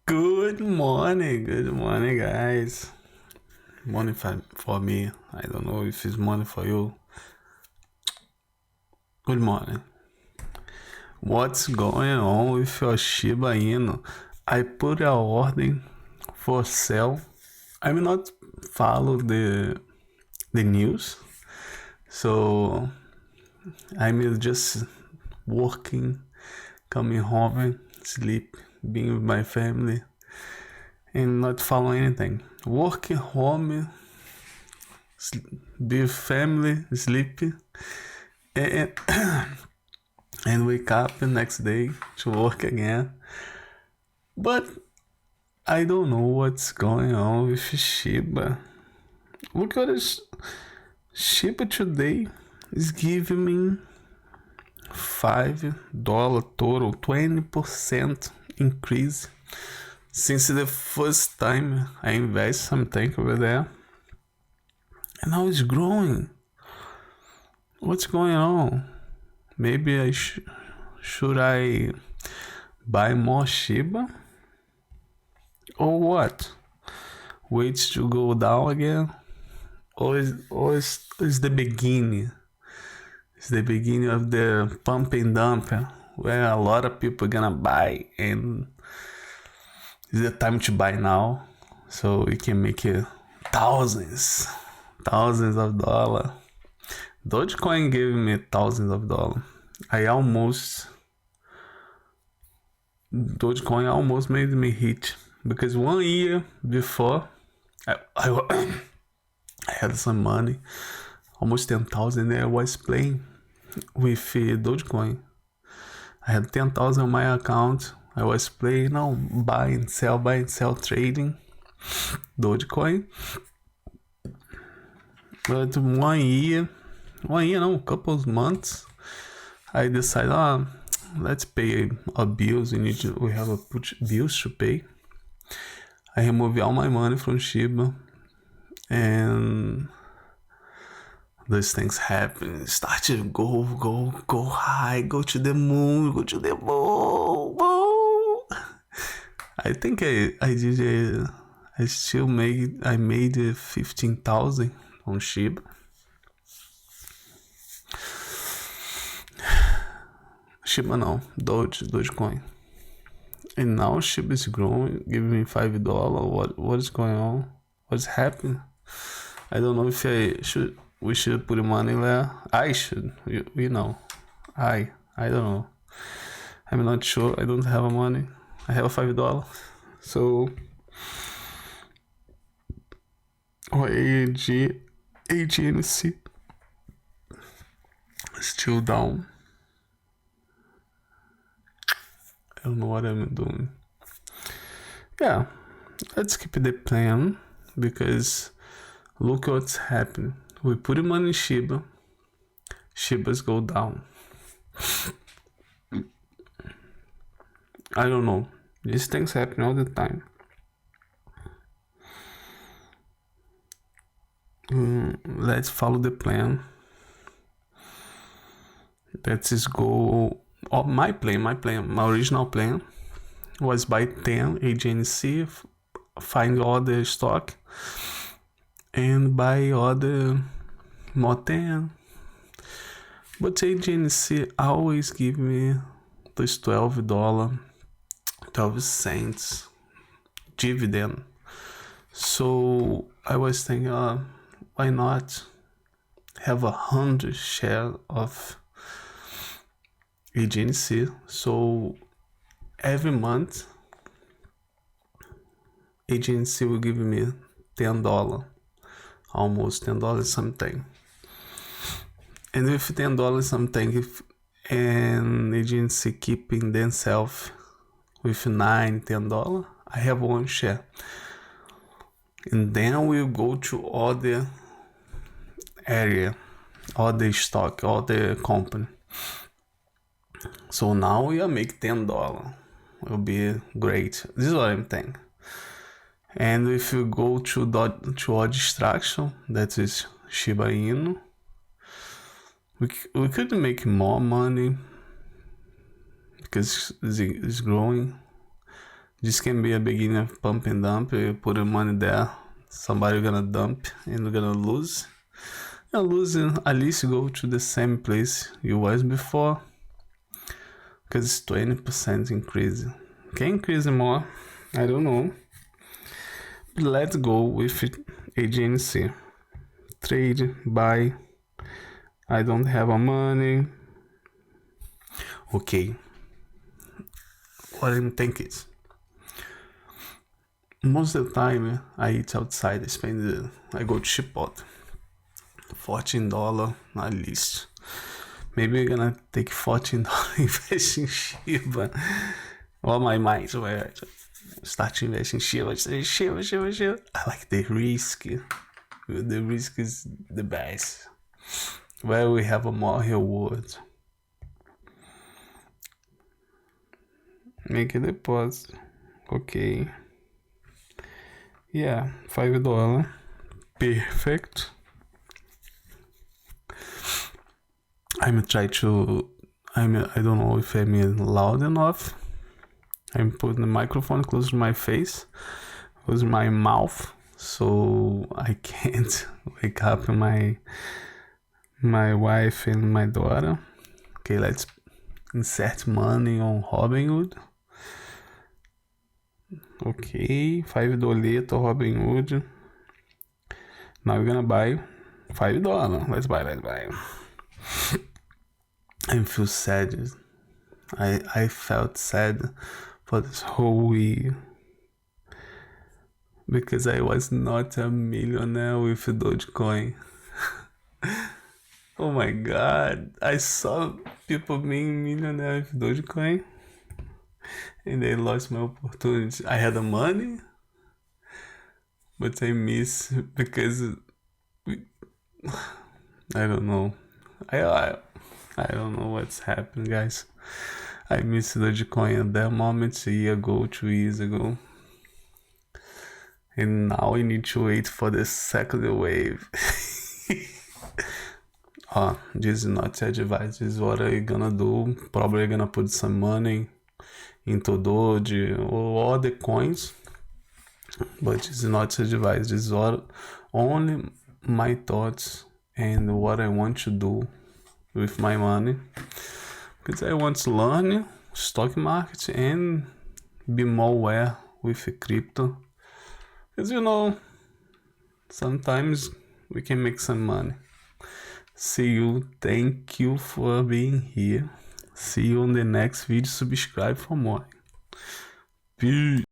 Good morning, guys. Morning for me. I don't know if it's morning for you. Good morning. What's going on with your Shiba Inu? I put a ordering for sale. I will not follow the news, so I'm just working, coming home, sleep, being with my family, and not follow anything. Working home, be with family, sleep, and and wake up the next day to work again. But I don't know what's going on with Shiba. Look at this. Shiba today is giving me $5 total, 20% increase since the first time I invest something over there. And now it's growing. What's going on? Maybe should I buy more Shiba? Or what? Wait to go down again? Or is the beginning? It's the beginning of the pump and dump where a lot of people gonna buy, and it's the time to buy now so we can make thousands of dollars. Dogecoin gave me thousands of dollars. Dogecoin almost made me rich because 1 year before I had some money, almost 10,000. I was playing with Dogecoin. I had 10,000 on my account. I was playing, buy and sell, trading Dogecoin. But 1 year, a couple of months, I decided, let's pay our bills. We have bills to pay. I removed all my money from Shiba, and those things happen. Start to go high, go to the moon. I think I made 15,000 on Shiba. Shiba no, Dogecoin. And now Shiba is growing, giving me $5. What is going on? What's happening? I don't know if we should put money there. I should. We know. I don't know. I'm not sure. I don't have money. I have $5. So AGNC still down. I don't know what I'm doing. Yeah, let's keep the plan because look what's happening. We put money in Shiba. Shibas go down. I don't know. These things happen all the time. Let's follow the plan. Let's just go. My original plan was buy 10 AGNC, find all the stock, and buy all the more 10. But AGNC always give me this $12, 12 cents dividend. So I was thinking, why not have 100 shares of agency? So every month agency will give me $10, almost $10 something. And with $10 something, and agency keeping themselves with $9-10, I have one share, and then we'll go to other area, other stock, other company. So now we are make $10. Will be great. This is what I'm thinking. And if you go to our distraction, that is Shiba Inu, we could make more money because it's growing. This can be a beginner pump and dump. You put your money there, somebody gonna dump and you're gonna lose. You're losing, at least you go to the same place you was before, because it's 20% increase. Can increase more, I don't know. But let's go with agency. Trade, buy. I don't have a money. Okay. What I think is, most of the time I eat outside. I go to Chipotle. $14 at least. Maybe we're gonna take $14 invest in Shiba. Or my mind, right? Start to invest in Shiba. Shiba. I like the risk. The risk is the best. Where we have a more reward. Make a deposit. Okay. Yeah, $5. Perfect. I don't know if I'm loud enough. I'm putting the microphone close to my face, close to my mouth, so I can't wake up my wife and my daughter. Okay, let's insert money on Robinhood. Okay, $5 Robinhood. Now we're gonna buy $5. Let's buy. I feel sad. I felt sad for this whole year because I was not a millionaire with Dogecoin. Oh my god, I saw people being millionaire with Dogecoin and I lost my opportunity. I had the money, but I miss because I don't know. I don't know what's happened, guys. I missed Dogecoin at that moment, a year ago, 2 years ago. And now I need to wait for the second wave. This is not advice. This is what I'm gonna do. Probably gonna put some money into Doge or other coins. But it's not advice. This is what only my thoughts and what I want to do with my money. Because I want to learn stock market and be more aware with crypto. Because sometimes we can make some money. See you. Thank you for being here. See you on the next video. Subscribe for more. Peace.